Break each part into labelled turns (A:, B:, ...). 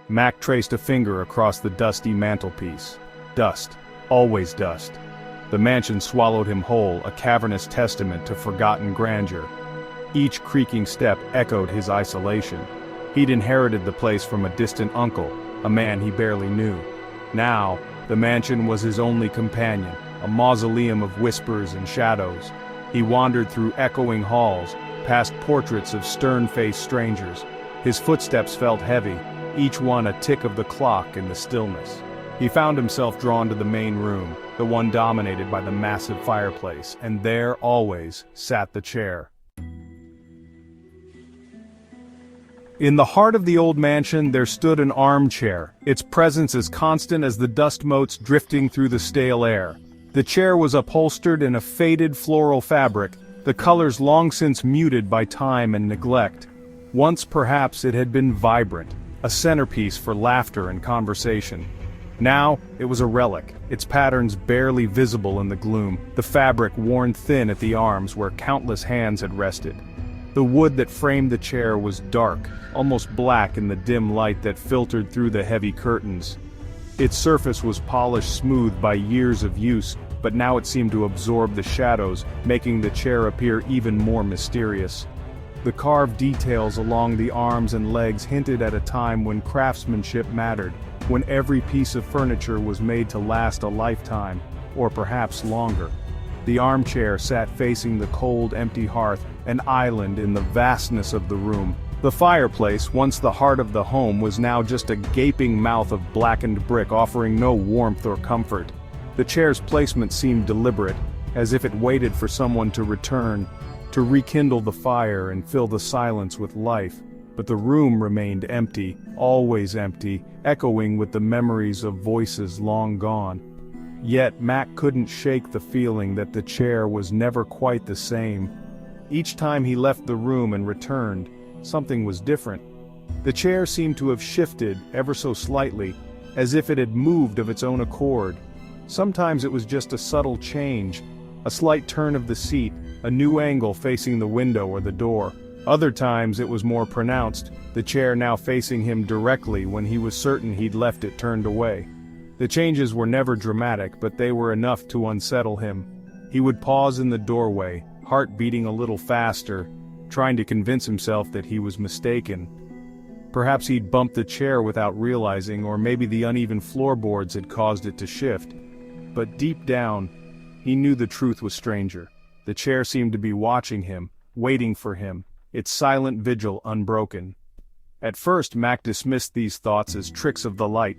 A: Mac traced a finger across the dusty mantelpiece. Dust. Always dust. The mansion swallowed him whole, a cavernous testament to forgotten grandeur. Each creaking step echoed his isolation. He'd inherited the place from a distant uncle, a man he barely knew. Now, the mansion was his only companion, a mausoleum of whispers and shadows. He wandered through echoing halls, past portraits of stern-faced strangers. His footsteps felt heavy, each one a tick of the clock in the stillness. He found himself drawn to the main room, the one dominated by the massive fireplace, and there, always, sat the chair. In the heart of the old mansion there stood an armchair, its presence as constant as the dust motes drifting through the stale air. The chair was upholstered in a faded floral fabric, the colors long since muted by time and neglect. Once perhaps it had been vibrant, a centerpiece for laughter and conversation. Now, it was a relic, its patterns barely visible in the gloom, the fabric worn thin at the arms where countless hands had rested. The wood that framed the chair was dark, almost black in the dim light that filtered through the heavy curtains. Its surface was polished smooth by years of use, but now it seemed to absorb the shadows, making the chair appear even more mysterious. The carved details along the arms and legs hinted at a time when craftsmanship mattered, when every piece of furniture was made to last a lifetime, or perhaps longer. The armchair sat facing the cold, empty hearth, an island in the vastness of the room. The fireplace, once the heart of the home, was now just a gaping mouth of blackened brick offering no warmth or comfort. The chair's placement seemed deliberate, as if it waited for someone to return, to rekindle the fire and fill the silence with life. But the room remained empty, always empty, echoing with the memories of voices long gone. Yet Mac couldn't shake the feeling that the chair was never quite the same. Each time he left the room and returned, something was different. The chair seemed to have shifted, ever so slightly, as if it had moved of its own accord. Sometimes it was just a subtle change, a slight turn of the seat, a new angle facing the window or the door. Other times it was more pronounced, the chair now facing him directly when he was certain he'd left it turned away. The changes were never dramatic, but they were enough to unsettle him. He would pause in the doorway, heart beating a little faster, trying to convince himself that he was mistaken. Perhaps he'd bumped the chair without realizing, or maybe the uneven floorboards had caused it to shift. But deep down, he knew the truth was stranger. The chair seemed to be watching him, waiting for him, its silent vigil unbroken. At first Mac dismissed these thoughts as tricks of the light,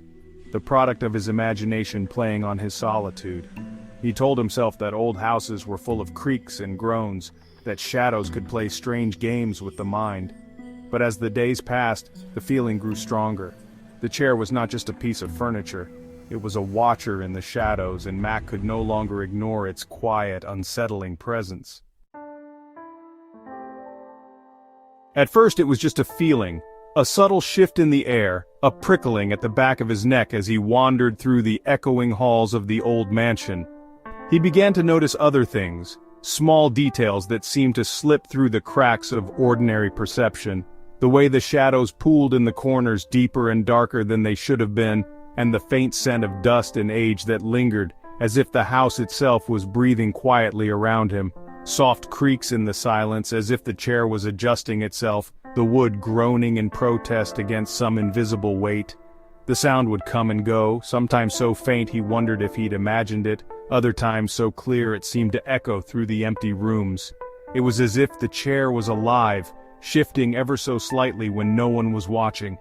A: the product of his imagination playing on his solitude. He told himself that old houses were full of creaks and groans, that shadows could play strange games with the mind. But as the days passed, the feeling grew stronger. The chair was not just a piece of furniture, it was a watcher in the shadows, and Mac could no longer ignore its quiet, unsettling presence. At first it was just a feeling, a subtle shift in the air, a prickling at the back of his neck as he wandered through the echoing halls of the old mansion. He began to notice other things, small details that seemed to slip through the cracks of ordinary perception, the way the shadows pooled in the corners deeper and darker than they should have been, and the faint scent of dust and age that lingered, as if the house itself was breathing quietly around him. Soft creaks in the silence, as if the chair was adjusting itself, the wood groaning in protest against some invisible weight. The sound would come and go, sometimes so faint he wondered if he'd imagined it, other times so clear it seemed to echo through the empty rooms. It was as if the chair was alive, shifting ever so slightly when no one was watching.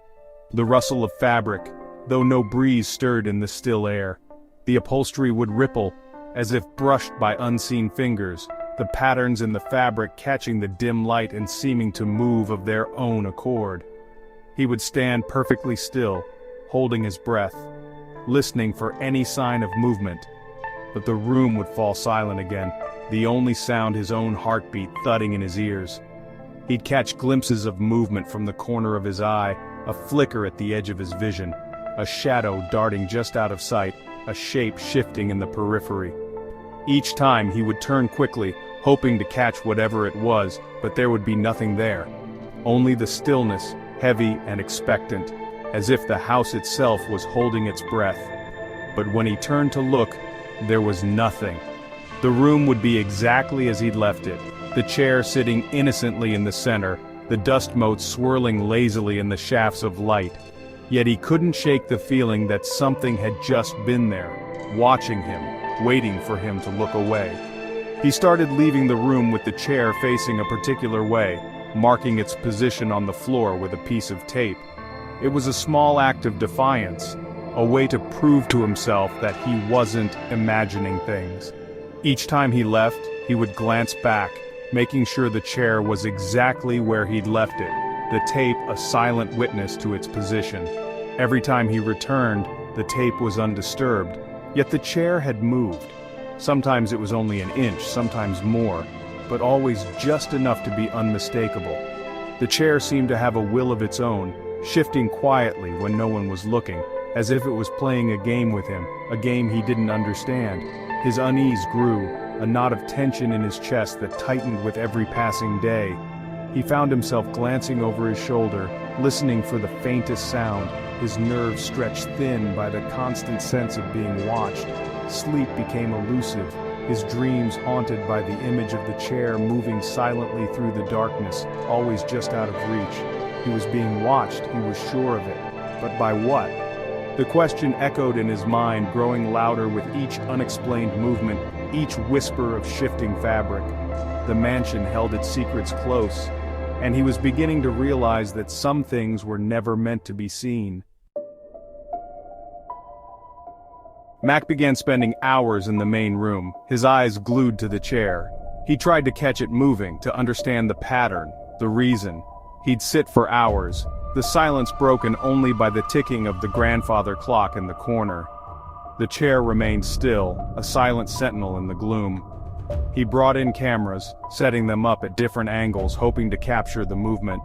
A: The rustle of fabric, though no breeze stirred in the still air. The upholstery would ripple, as if brushed by unseen fingers, the patterns in the fabric catching the dim light and seeming to move of their own accord. He would stand perfectly still, holding his breath, listening for any sign of movement. But the room would fall silent again, the only sound his own heartbeat thudding in his ears. He'd catch glimpses of movement from the corner of his eye, a flicker at the edge of his vision, a shadow darting just out of sight, a shape shifting in the periphery. Each time he would turn quickly, hoping to catch whatever it was, but there would be nothing there. Only the stillness, heavy and expectant, as if the house itself was holding its breath. But when he turned to look, there was nothing. The room would be exactly as he'd left it, the chair sitting innocently in the center, the dust motes swirling lazily in the shafts of light. Yet he couldn't shake the feeling that something had just been there, watching him, waiting for him to look away. He started leaving the room with the chair facing a particular way, marking its position on the floor with a piece of tape. It was a small act of defiance, a way to prove to himself that he wasn't imagining things. Each time he left, he would glance back, making sure the chair was exactly where he'd left it, the tape a silent witness to its position. Every time he returned, the tape was undisturbed, yet the chair had moved. Sometimes it was only an inch, sometimes more, but always just enough to be unmistakable. The chair seemed to have a will of its own, shifting quietly when no one was looking, as if it was playing a game with him, a game he didn't understand. His unease grew, a knot of tension in his chest that tightened with every passing day. He found himself glancing over his shoulder, listening for the faintest sound, his nerves stretched thin by the constant sense of being watched. Sleep became elusive, his dreams haunted by the image of the chair moving silently through the darkness, always just out of reach. He was being watched, he was sure of it. But by what? The question echoed in his mind, growing louder with each unexplained movement, each whisper of shifting fabric. The mansion held its secrets close, and he was beginning to realize that some things were never meant to be seen. Mac began spending hours in the main room, his eyes glued to the chair. He tried to catch it moving, to understand the pattern, the reason. He'd sit for hours, the silence broken only by the ticking of the grandfather clock in the corner. The chair remained still, a silent sentinel in the gloom. He brought in cameras, setting them up at different angles, hoping to capture the movement.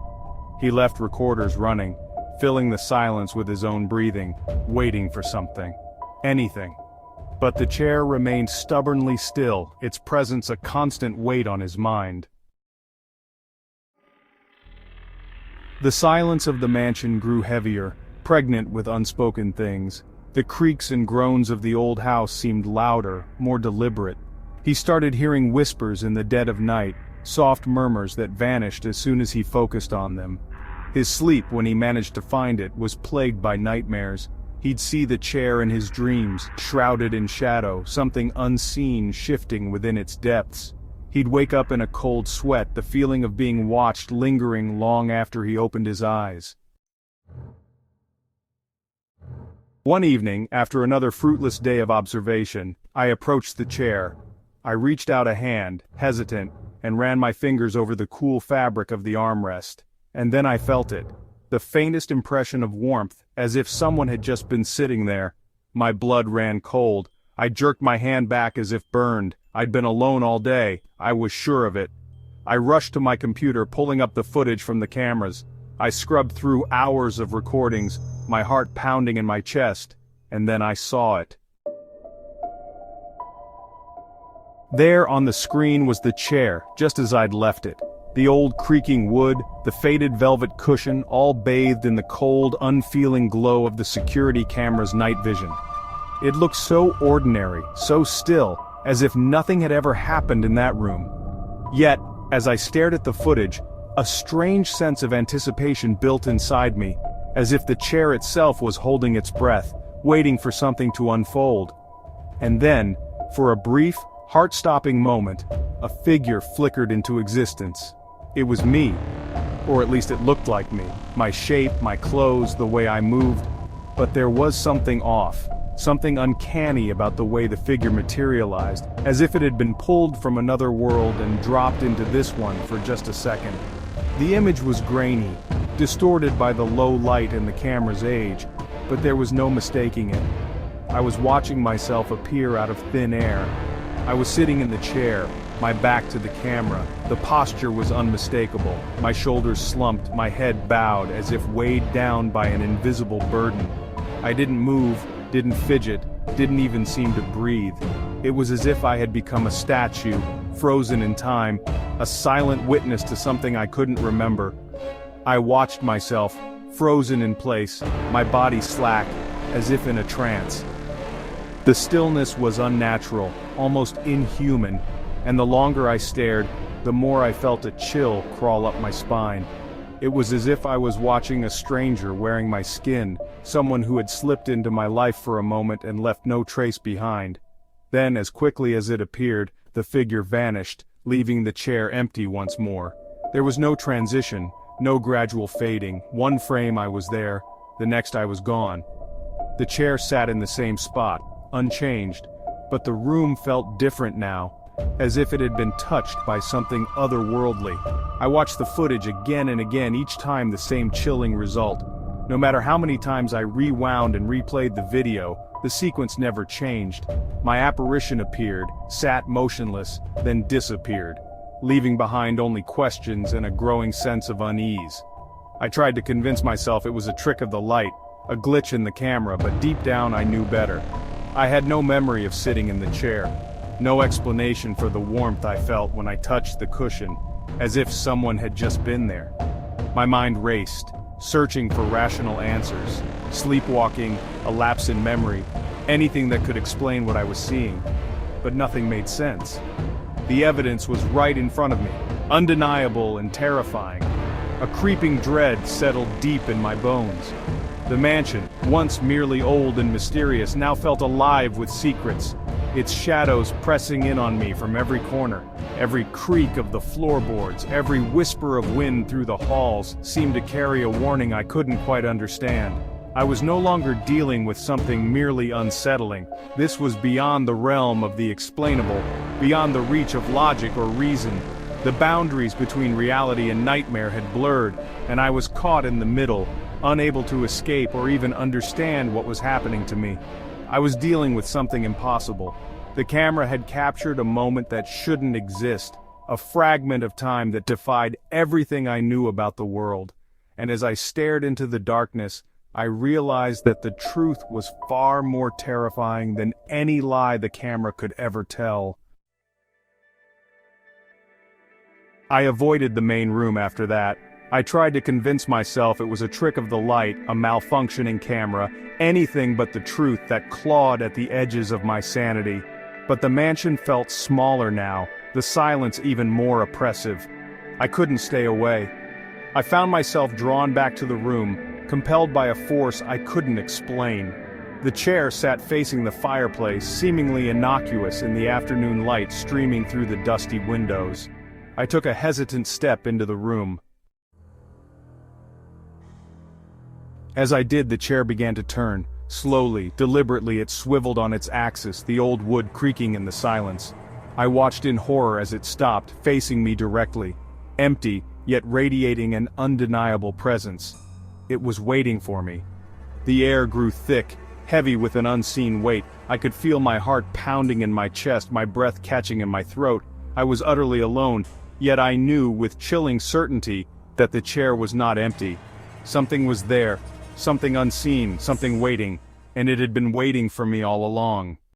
A: He left recorders running, filling the silence with his own breathing, waiting for something. Anything. But the chair remained stubbornly still, its presence a constant weight on his mind. The silence of the mansion grew heavier, pregnant with unspoken things. The creaks and groans of the old house seemed louder, more deliberate. He started hearing whispers in the dead of night, soft murmurs that vanished as soon as he focused on them. His sleep, when he managed to find it, was plagued by nightmares. He'd see the chair in his dreams, shrouded in shadow, something unseen shifting within its depths. He'd wake up in a cold sweat, the feeling of being watched lingering long after he opened his eyes. One evening, after another fruitless day of observation, I approached the chair. I reached out a hand, hesitant, and ran my fingers over the cool fabric of the armrest. And then I felt it. The faintest impression of warmth, as if someone had just been sitting there. My blood ran cold. I jerked my hand back as if burned. I'd been alone all day. I was sure of it. I rushed to my computer, pulling up the footage from the cameras. I scrubbed through hours of recordings, my heart pounding in my chest, and then I saw it. There on the screen was the chair, just as I'd left it. The old creaking wood, the faded velvet cushion, all bathed in the cold, unfeeling glow of the security camera's night vision. It looked so ordinary, so still, as if nothing had ever happened in that room. Yet, as I stared at the footage, a strange sense of anticipation built inside me, as if the chair itself was holding its breath, waiting for something to unfold. And then, for a brief, heart-stopping moment, a figure flickered into existence. It was me, or at least it looked like me, my shape, my clothes, the way I moved. But there was something off, something uncanny about the way the figure materialized, as if it had been pulled from another world and dropped into this one for just a second. The image was grainy, distorted by the low light and the camera's age, but there was no mistaking it. I was watching myself appear out of thin air. I was sitting in the chair, my back to the camera. The posture was unmistakable. My shoulders slumped, my head bowed, as if weighed down by an invisible burden. I didn't move, didn't fidget, didn't even seem to breathe. It was as if I had become a statue, frozen in time, a silent witness to something I couldn't remember. I watched myself, frozen in place, my body slack, as if in a trance. The stillness was unnatural, almost inhuman, and the longer I stared, the more I felt a chill crawl up my spine. It was as if I was watching a stranger wearing my skin, someone who had slipped into my life for a moment and left no trace behind. Then, as quickly as it appeared, the figure vanished, leaving the chair empty once more. There was no transition, no gradual fading. One frame I was there, the next I was gone. The chair sat in the same spot, unchanged, but the room felt different now, as if it had been touched by something otherworldly. I watched the footage again and again, each time the same chilling result. No matter how many times I rewound and replayed the video, the sequence never changed. My apparition appeared, sat motionless, then disappeared, leaving behind only questions and a growing sense of unease. I tried to convince myself it was a trick of the light, a glitch in the camera, but deep down I knew better. I had no memory of sitting in the chair, no explanation for the warmth I felt when I touched the cushion, as if someone had just been there. My mind raced, searching for rational answers, sleepwalking, a lapse in memory, anything that could explain what I was seeing. But nothing made sense. The evidence was right in front of me, undeniable and terrifying. A creeping dread settled deep in my bones. The mansion, once merely old and mysterious, now felt alive with secrets, its shadows pressing in on me from every corner. Every creak of the floorboards, every whisper of wind through the halls seemed to carry a warning I couldn't quite understand. I was no longer dealing with something merely unsettling. This was beyond the realm of the explainable, beyond the reach of logic or reason. The boundaries between reality and nightmare had blurred, and I was caught in the middle, unable to escape or even understand what was happening to me. I was dealing with something impossible. The camera had captured a moment that shouldn't exist, a fragment of time that defied everything I knew about the world. And as I stared into the darkness, I realized that the truth was far more terrifying than any lie the camera could ever tell. I avoided the main room after that. I tried to convince myself it was a trick of the light, a malfunctioning camera, anything but the truth that clawed at the edges of my sanity. But the mansion felt smaller now, the silence even more oppressive. I couldn't stay away. I found myself drawn back to the room, compelled by a force I couldn't explain. The chair sat facing the fireplace, seemingly innocuous in the afternoon light streaming through the dusty windows. I took a hesitant step into the room. As I did, the chair began to turn. Slowly, deliberately it swiveled on its axis, the old wood creaking in the silence. I watched in horror as it stopped, facing me directly. Empty, yet radiating an undeniable presence. It was waiting for me. The air grew thick, heavy with an unseen weight. I could feel my heart pounding in my chest, my breath catching in my throat. I was utterly alone, yet I knew with chilling certainty that the chair was not empty. Something was there. Something unseen, something waiting, and it had been waiting for me all along.